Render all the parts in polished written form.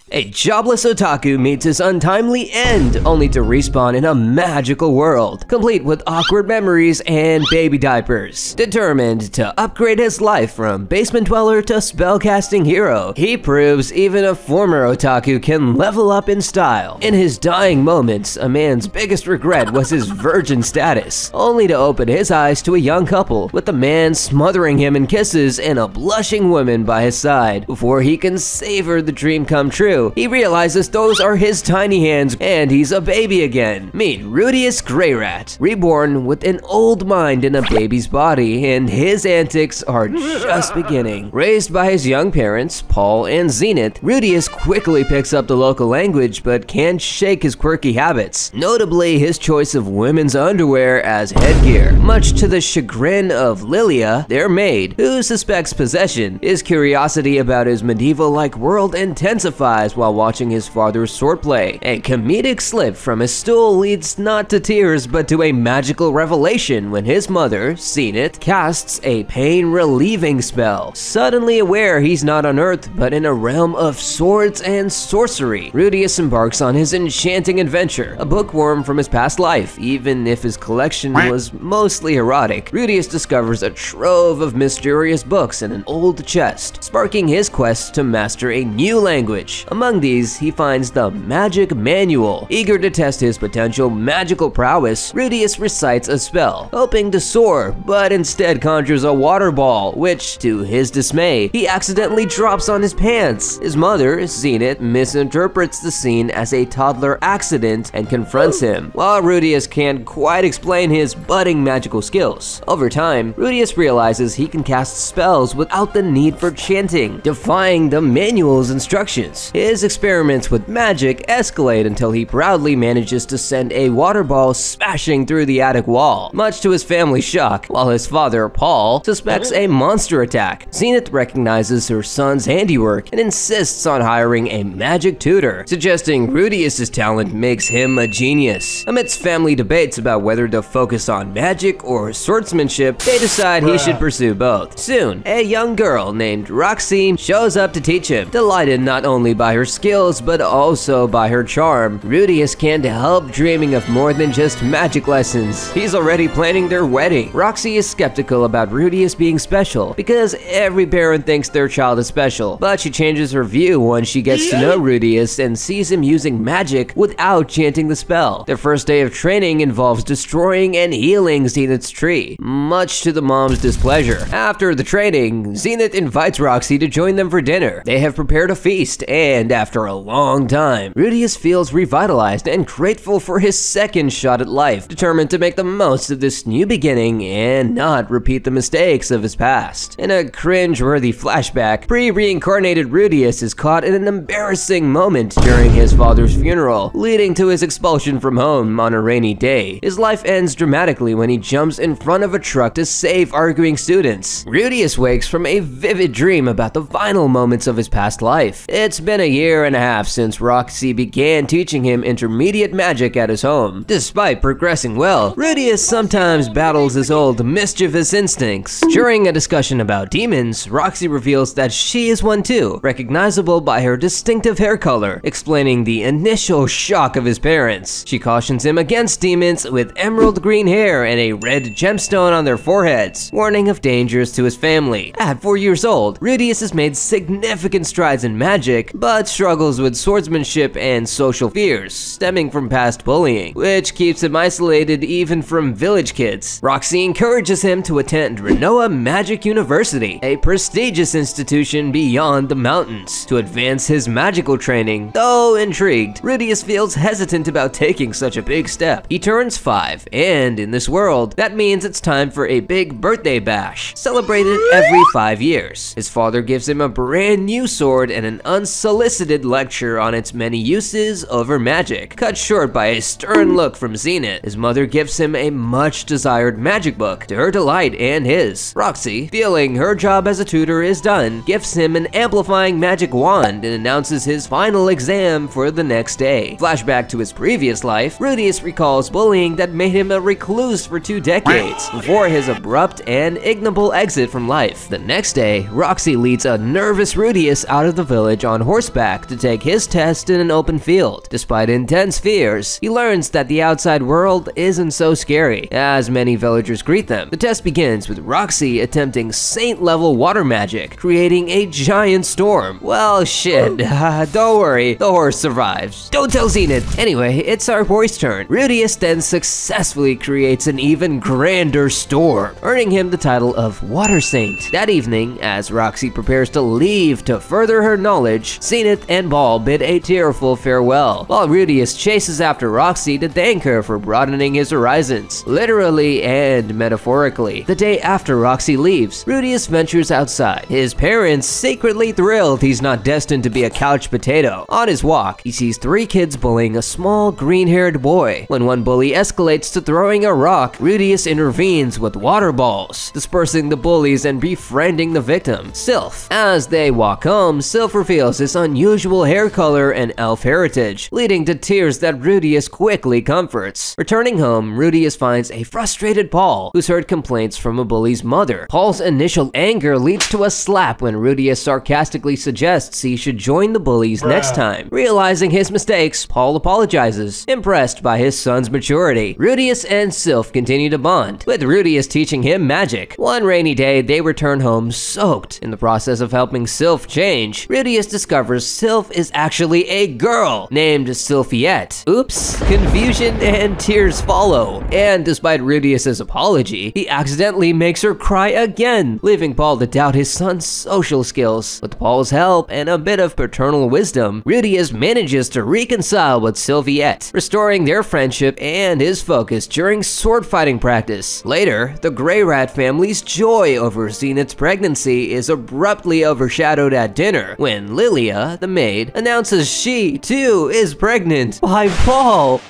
A jobless otaku meets his untimely end, only to respawn in a magical world, complete with awkward memories and baby diapers. Determined to upgrade his life from basement dweller to spellcasting hero, he proves even a former otaku can level up in style. In his dying moments, a man's biggest regret was his virgin status, only to open his eyes to a young couple, with the man smothering him in kisses and a blushing woman by his side. Before he can savor the dream come true, he realizes those are his tiny hands and he's a baby again. Meet Rudeus Greyrat, reborn with an old mind in a baby's body, and his antics are just beginning. Raised by his young parents, Paul and Zenith, Rudeus quickly picks up the local language but can't shake his quirky habits, notably his choice of women's underwear as headgear. Much to the chagrin of Lilia, their maid, who suspects possession, his curiosity about his medieval-like world intensifies while watching his father's swordplay. A comedic slip from his stool leads not to tears but to a magical revelation when his mother, Zenith, casts a pain-relieving spell. Suddenly aware he's not on Earth but in a realm of swords and sorcery, Rudeus embarks on his enchanting adventure. A bookworm from his past life, even if his collection was mostly erotic, Rudeus discovers a trove of mysterious books in an old chest, sparking his quest to master a new language. Among these, he finds the Magic Manual. Eager to test his potential magical prowess, Rudeus recites a spell, hoping to soar, but instead conjures a water ball, which, to his dismay, he accidentally drops on his pants. His mother, Zenith, misinterprets the scene as a toddler accident and confronts him. While Rudeus can't quite explain his budding magical skills, over time, Rudeus realizes he can cast spells without the need for chanting, defying the manual's instructions. His experiments with magic escalate until he proudly manages to send a water ball smashing through the attic wall, much to his family's shock, while his father, Paul, suspects a monster attack. Zenith recognizes her son's handiwork and insists on hiring a magic tutor, suggesting Rudeus' talent makes him a genius. Amidst family debates about whether to focus on magic or swordsmanship, they decide he should pursue both. Soon, a young girl named Roxy shows up to teach him. Delighted not only by her skills but also by her charm, Rudeus can't help dreaming of more than just magic lessons. He's already planning their wedding. Roxy is skeptical about Rudeus being special because every parent thinks their child is special, but she changes her view once she gets to know Rudeus and sees him using magic without chanting the spell. Their first day of training involves destroying and healing Zenith's tree, much to the mom's displeasure. After the training, Zenith invites Roxy to join them for dinner. They have prepared a feast, and after a long time, Rudeus feels revitalized and grateful for his second shot at life, determined to make the most of this new beginning and not repeat the mistakes of his past. In a cringe-worthy flashback, pre-reincarnated Rudeus is caught in an embarrassing moment during his father's funeral, leading to his expulsion from home on a rainy day. His life ends dramatically when he jumps in front of a truck to save arguing students. Rudeus wakes from a vivid dream about the final moments of his past life. It's been a year and a half since Roxy began teaching him intermediate magic at his home. Despite progressing well, Rudeus sometimes battles his old mischievous instincts. During a discussion about demons, Roxy reveals that she is one too, recognizable by her distinctive hair color, explaining the initial shock of his parents. She cautions him against demons with emerald green hair and a red gemstone on their foreheads, warning of dangers to his family. At 4 years old, Rudeus has made significant strides in magic, but struggles with swordsmanship and social fears stemming from past bullying, which keeps him isolated even from village kids. Roxy encourages him to attend Renoa Magic University, a prestigious institution beyond the mountains, to advance his magical training. Though intrigued, Rudeus feels hesitant about taking such a big step. He turns 5, and in this world, that means it's time for a big birthday bash, celebrated every 5 years. His father gives him a brand new sword and an unsolicited lecture on its many uses over magic, cut short by a stern look from Zenith. His mother gives him a much-desired magic book, to her delight and his. Roxy, feeling her job as a tutor is done, gifts him an amplifying magic wand and announces his final exam for the next day. Flashback to his previous life, Rudeus recalls bullying that made him a recluse for 2 decades, before his abrupt and ignoble exit from life. The next day, Roxy leads a nervous Rudeus out of the village on horseback back to take his test in an open field. Despite intense fears, he learns that the outside world isn't so scary, as many villagers greet them. The test begins with Roxy attempting saint-level water magic, creating a giant storm. Well, shit, don't worry, the horse survives. Don't tell Zenith! Anyway, it's our boy's turn. Rudeus then successfully creates an even grander storm, earning him the title of Water Saint. That evening, as Roxy prepares to leave to further her knowledge, Zenith and Ball bid a tearful farewell, while Rudeus chases after Roxy to thank her for broadening his horizons, literally and metaphorically. The day after Roxy leaves, Rudeus ventures outside, his parents secretly thrilled he's not destined to be a couch potato. On his walk, he sees 3 kids bullying a small green-haired boy. When one bully escalates to throwing a rock, Rudeus intervenes with water balls, dispersing the bullies and befriending the victim, Sylph. As they walk home, Sylph reveals his unusual hair color and elf heritage, leading to tears that Rudeus quickly comforts. Returning home, Rudeus finds a frustrated Paul, who's heard complaints from a bully's mother. Paul's initial anger leads to a slap when Rudeus sarcastically suggests he should join the bullies next time. Realizing his mistakes, Paul apologizes, impressed by his son's maturity. Rudeus and Sylph continue to bond, with Rudeus teaching him magic. One rainy day, they return home soaked. In the process of helping Sylph change, Rudeus discovers Sylph is actually a girl named Sylphiette. Oops. Confusion and tears follow, and despite Rudeus's apology, he accidentally makes her cry again, leaving Paul to doubt his son's social skills. With Paul's help and a bit of paternal wisdom, Rudeus manages to reconcile with Sylphiette, restoring their friendship and his focus during sword fighting practice. Later, the Greyrat family's joy over Zenith's pregnancy is abruptly overshadowed at dinner when Lilia, the maid, announces she, too, is pregnant by Paul.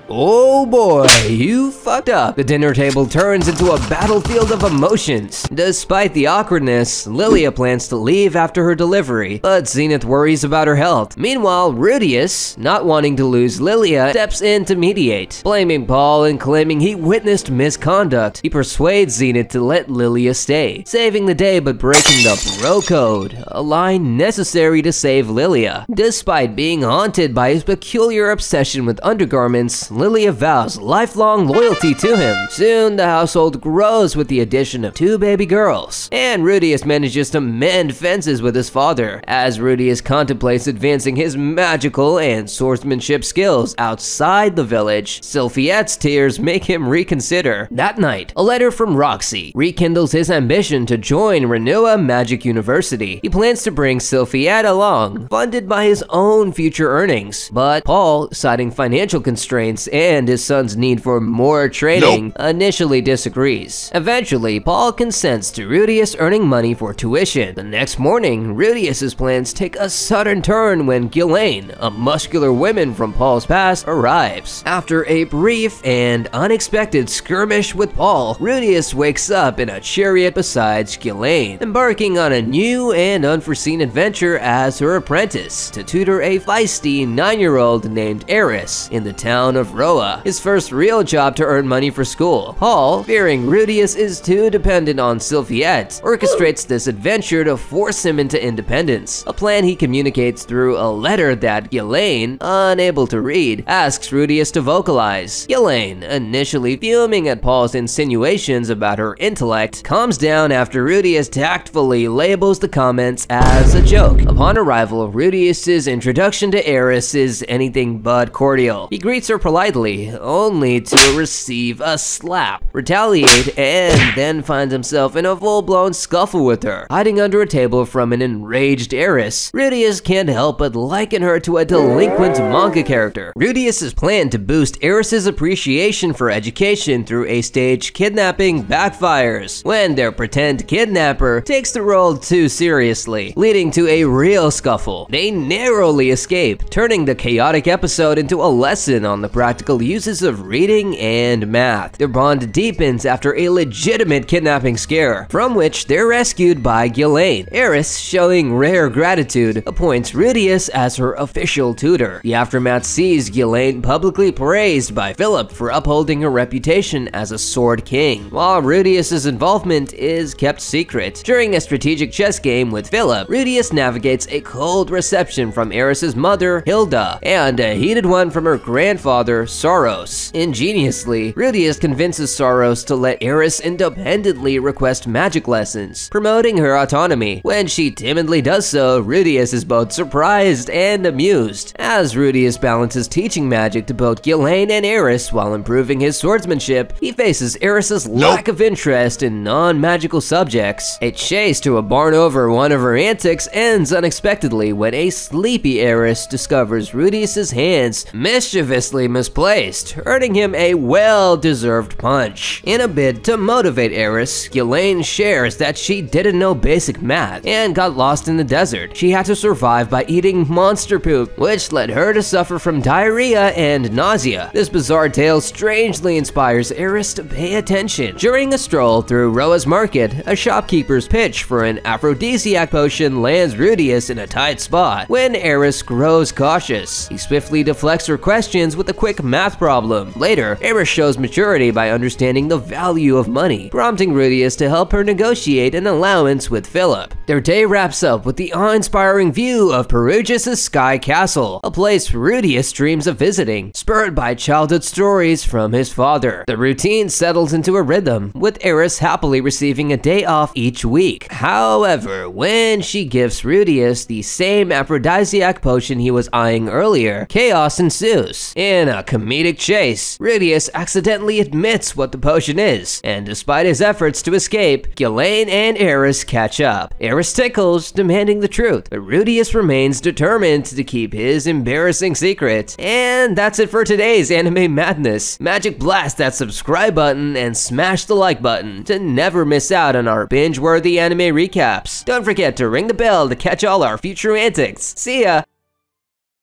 Oh boy, you fucked up. The dinner table turns into a battlefield of emotions. Despite the awkwardness, Lilia plans to leave after her delivery, but Zenith worries about her health. Meanwhile, Rudeus, not wanting to lose Lilia, steps in to mediate. Blaming Paul and claiming he witnessed misconduct, he persuades Zenith to let Lilia stay, saving the day but breaking the bro code, a line necessary to save Lilia. Despite being haunted by his peculiar obsession with undergarments, Lilia vows lifelong loyalty to him. Soon, the household grows with the addition of 2 baby girls, and Rudeus manages to mend fences with his father, as Rudeus contemplates advancing his magical and swordsmanship skills outside the village. Sylphiette's tears make him reconsider. That night, a letter from Roxy rekindles his ambition to join Renua Magic University. He plans to bring Sylphiette along, funded by his own future earnings, but Paul, citing financial constraints and his son's need for more training, initially disagrees. Eventually, Paul consents to Rudeus earning money for tuition. The next morning, Rudeus's plans take a sudden turn when Ghislaine, a muscular woman from Paul's past, arrives. After a brief and unexpected skirmish with Paul, Rudeus wakes up in a chariot besides Ghislaine, embarking on a new and unforeseen adventure as her apprentice to tutor a feisty 9-year-old named Eris in the town of Roa, his first real job to earn money for school. Paul, fearing Rudeus is too dependent on Sylphiette, orchestrates this adventure to force him into independence, a plan he communicates through a letter that Ghislaine, unable to read, asks Rudeus to vocalize. Ghislaine, initially fuming at Paul's insinuations about her intellect, calms down after Rudeus tactfully labels the comments as a joke. Upon arrival, Rudeus's introduction to Eris is anything but cordial. He greets her politely, only to receive a slap, retaliate, and then finds himself in a full-blown scuffle with her. Hiding under a table from an enraged Eris, Rudeus can't help but liken her to a delinquent manga character. Rudeus's plan to boost Eris's appreciation for education through a staged kidnapping backfires when their pretend kidnapper takes the role too seriously, leading to a real scuffle. They narrowly escape, turning the chaotic episode into a lesson on the practice practical uses of reading and math. Their bond deepens after a legitimate kidnapping scare, from which they're rescued by Ghislaine. Eris, showing rare gratitude, appoints Rudeus as her official tutor. The aftermath sees Ghislaine publicly praised by Philip for upholding her reputation as a sword king, while Rudeus's involvement is kept secret. During a strategic chess game with Philip, Rudeus navigates a cold reception from Eris's mother, Hilda, and a heated one from her grandfather, Soros. Ingeniously, Rudeus convinces Soros to let Eris independently request magic lessons, promoting her autonomy. When she timidly does so, Rudeus is both surprised and amused. As Rudeus balances teaching magic to both Ghislaine and Eris while improving his swordsmanship, he faces Eris's lack of interest in non-magical subjects. A chase to a barn over one of her antics ends unexpectedly when a sleepy Eris discovers Rudeus's hands mischievously misplaced, earning him a well-deserved punch. In a bid to motivate Eris, Ghislaine shares that she didn't know basic math and got lost in the desert. She had to survive by eating monster poop, which led her to suffer from diarrhea and nausea. This bizarre tale strangely inspires Eris to pay attention. During a stroll through Roa's market, a shopkeeper's pitch for an aphrodisiac potion lands Rudeus in a tight spot. When Eris grows cautious, he swiftly deflects her questions with a quick math problem. Later, Eris shows maturity by understanding the value of money, prompting Rudeus to help her negotiate an allowance with Philip. Their day wraps up with the awe-inspiring view of Perugius' Sky Castle, a place Rudeus dreams of visiting, spurred by childhood stories from his father. The routine settles into a rhythm, with Eris happily receiving a day off each week. However, when she gives Rudeus the same aphrodisiac potion he was eyeing earlier, chaos ensues. In a comedic chase, Rudeus accidentally admits what the potion is, and despite his efforts to escape, Ghislaine and Eris catch up. Eris tickles, demanding the truth, but Rudeus remains determined to keep his embarrassing secret. And that's it for today's anime madness. Magic blast that subscribe button and smash the like button to never miss out on our binge-worthy anime recaps. Don't forget to ring the bell to catch all our future antics. See ya!